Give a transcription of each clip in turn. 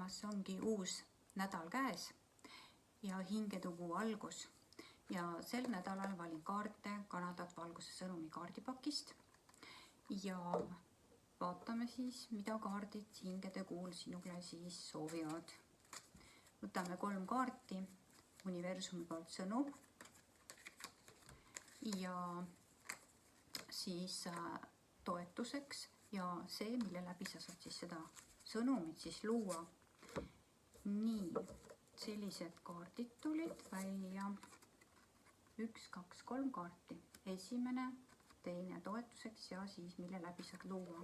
olemas, ongi uus nädal käes ja hingetuguu algus. Ja sel nädalal valin kaarte Kanadat valguse sõnumi kaardipakist ja vaatame siis, mida kaardid hingeteguul sinule siis soovivad. Võtame 3 kaarti universumi poolt sõnum ja siis toetuseks ja see, mille läbi sa saad siis seda sõnumit siis luua. Nii, sellised kaardid tulid välja. 1, 2, 3 kaarti. Esimene, teine toetuseks ja siis mille läbi saad luua.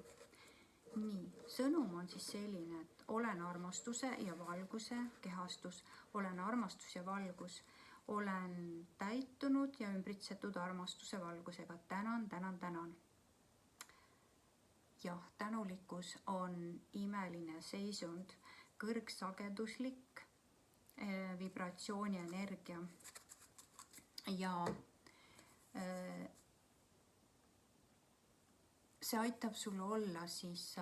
Nii, sõnum on siis selline, et olen armastuse ja valguse kehastus. Olen armastus ja valgus. Olen täitunud ja ümbritsetud armastuse valgusega. Tänan. Jah, tänulikkus on imeline seisund, kõrgsageduslik vibratsioon ja energia. Ja see aitab sul olla siis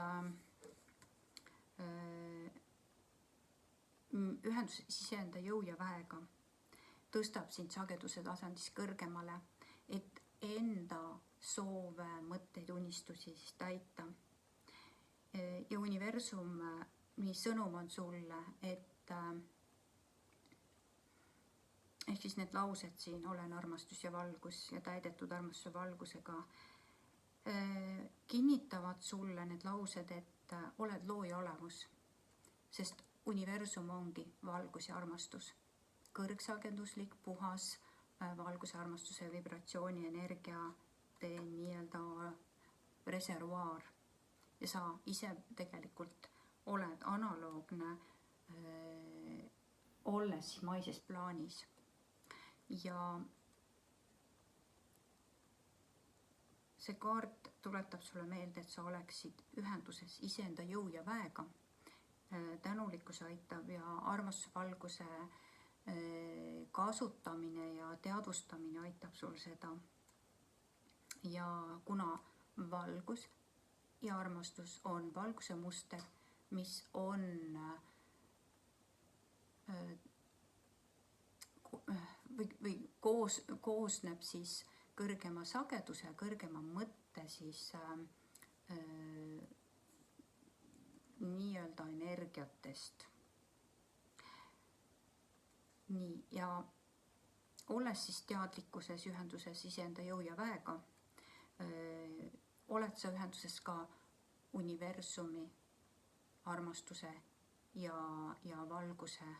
ühenduses iseenda jõu ja väega. Tõstab sind sageduse tasandis kõrgemale, et enda soove, mõtteid, unistusi siis täita. Ja universumi sõnum on sulle, et ehk siis need laused siin, olen armastus ja valgus ja täidetud armastuse valgusega, kinnitavad sulle need laused, et oled looja olevus, sest universum ongi valgus ja armastus. Kõrgsageduslik, puhas valguse, armastuse, vibratsiooni, energia, nii-öelda reservuaar. Ja sa ise tegelikult oled analoogne, olles maises plaanis. Ja see kaart tuletab sulle meelde, et sa oleksid ühenduses iseenda jõu ja väega. Tänulikkus aitab ja armastuse valguse kasutamine ja teadvustamine aitab sul seda. Ja kuna valgus ja armastus on valguse muster, mis on või koosneb siis kõrgema sageduse ja kõrgema mõtte siis nii-öelda energiatest. Nii, ja olles siis teadlikkuses ühenduses iseenda jõu ja väega, oled sa ühenduses ka universumi, armastuse ja valguse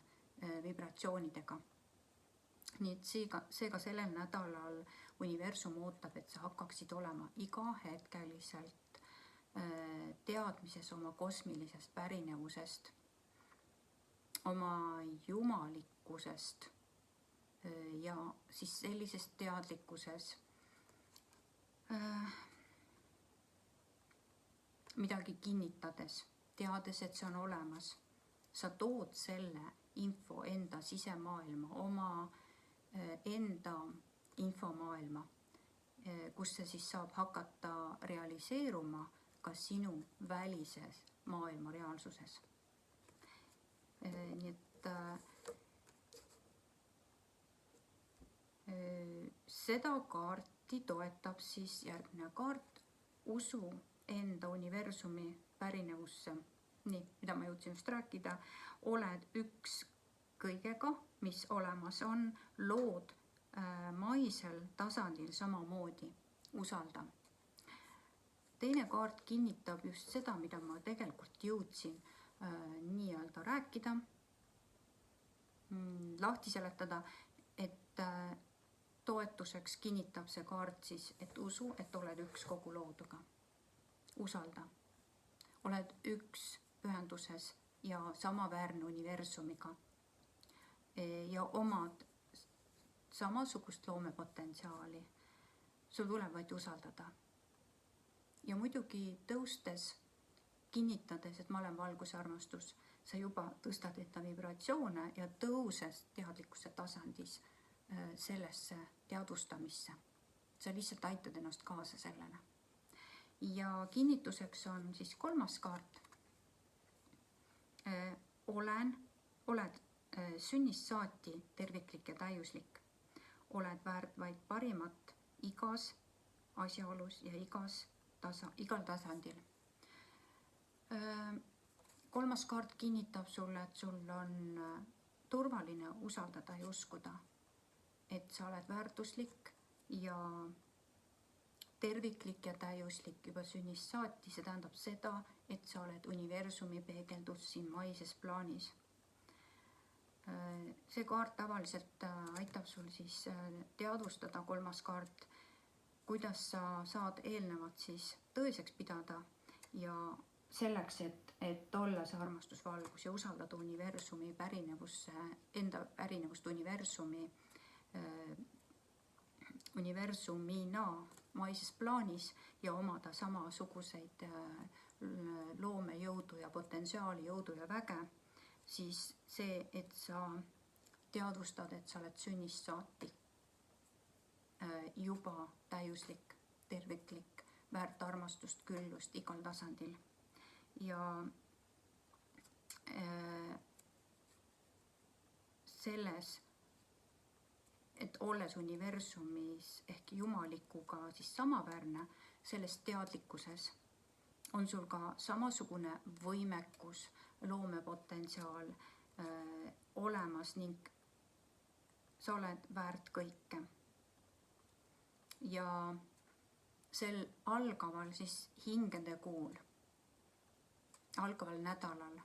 vibratsioonidega. Nii et seega sellel nädalal universum ootab, et sa hakkaksid olema iga hetkeliselt teadmises oma kosmilisest pärinevusest, oma jumalikkusest ja siis sellisest teadlikkuses midagi kinnitades, teades, et see on olemas. Sa tood selle info enda sisemaailma, oma enda infomaailma, kus see siis saab hakata realiseeruma ka sinu välises maailma reaalsuses. Nii et seda kaarti toetab siis järgmine kaart, usu enda universumi pärinevusse. Nii, mida ma jõudsin just rääkida, oled üks kõigega, mis olemas on, lood maisel tasandil samamoodi, usalda. Teine kaart kinnitab just seda, mida ma tegelikult jõudsin nii-öelda rääkida, lahti seletada, et toetuseks kinnitab see kaart siis, et usu, et oled üks kogu looduga. Usalda. Oled üks ühenduses ja samaväärne universumiga ja omad samasugust loomepotentsiaali. Sul tuleb vaid usaldada. Ja muidugi tõustes, kinnitades, et ma olen valguse armastus, sa juba tõstad enda vibratsioone ja tõuses teadlikkuse tasandis sellesse teadvustamisse. Sa lihtsalt aitad ennast kaasa sellele. Ja kinnituseks on siis 3. kaart. oled sünnist saati terviklik ja täiuslik. Oled väärt vaid parimat igas asjaolus ja igal tasandil. Kolmas kaart kinnitab sulle, et sul on turvaline usaldada ja uskuda, et sa oled väärtuslik ja terviklik ja täiuslik juba sünnist saati. See tähendab seda, et sa oled universumi peegeldus siin maises plaanis. See kaart tavaliselt aitab sul siis teadvustada, kolmas kaart, kuidas sa saad eelnevat siis tõeseks pidada ja selleks, et olla see armastusvalgus ja usaldada universumi pärinevusse, enda pärinevust universumina maises plaanis ja omada samasuguseid loomejõudu ja potentsiaali, jõudu ja väge, siis see, et sa teadvustad, et sa oled sünnist saati juba täiuslik, terviklik, väärt armastust, küllust igal tasandil. Ja selles, et olles universumis ehk jumalikuga siis samaväärne, selles teadlikkuses on sul ka samasugune võimekus, loomepotentsiaal olemas ning sa oled väärt kõike. Ja sel algaval siis hingede kuul, algaval nädalal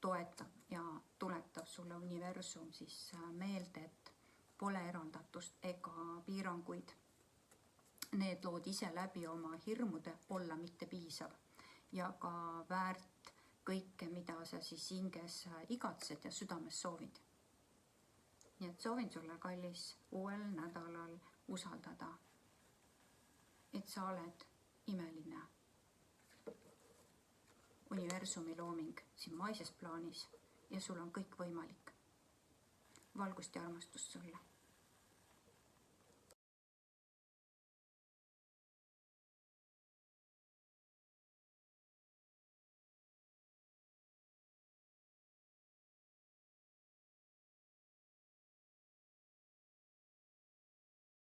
toetab ja tuletab sulle universum siis meelde, et pole eraldatust ega piiranguid. Need lood ise läbi oma hirmude olla mitte piisav ja ka väärt kõike, mida sa siis hinges igatsed ja südames soovid. Nii et soovin sulle, kallis, uuel nädalal usaldada, et sa oled imeline universumi looming siin maises plaanis ja sul on kõik võimalik. Valgust ja armastust sulle.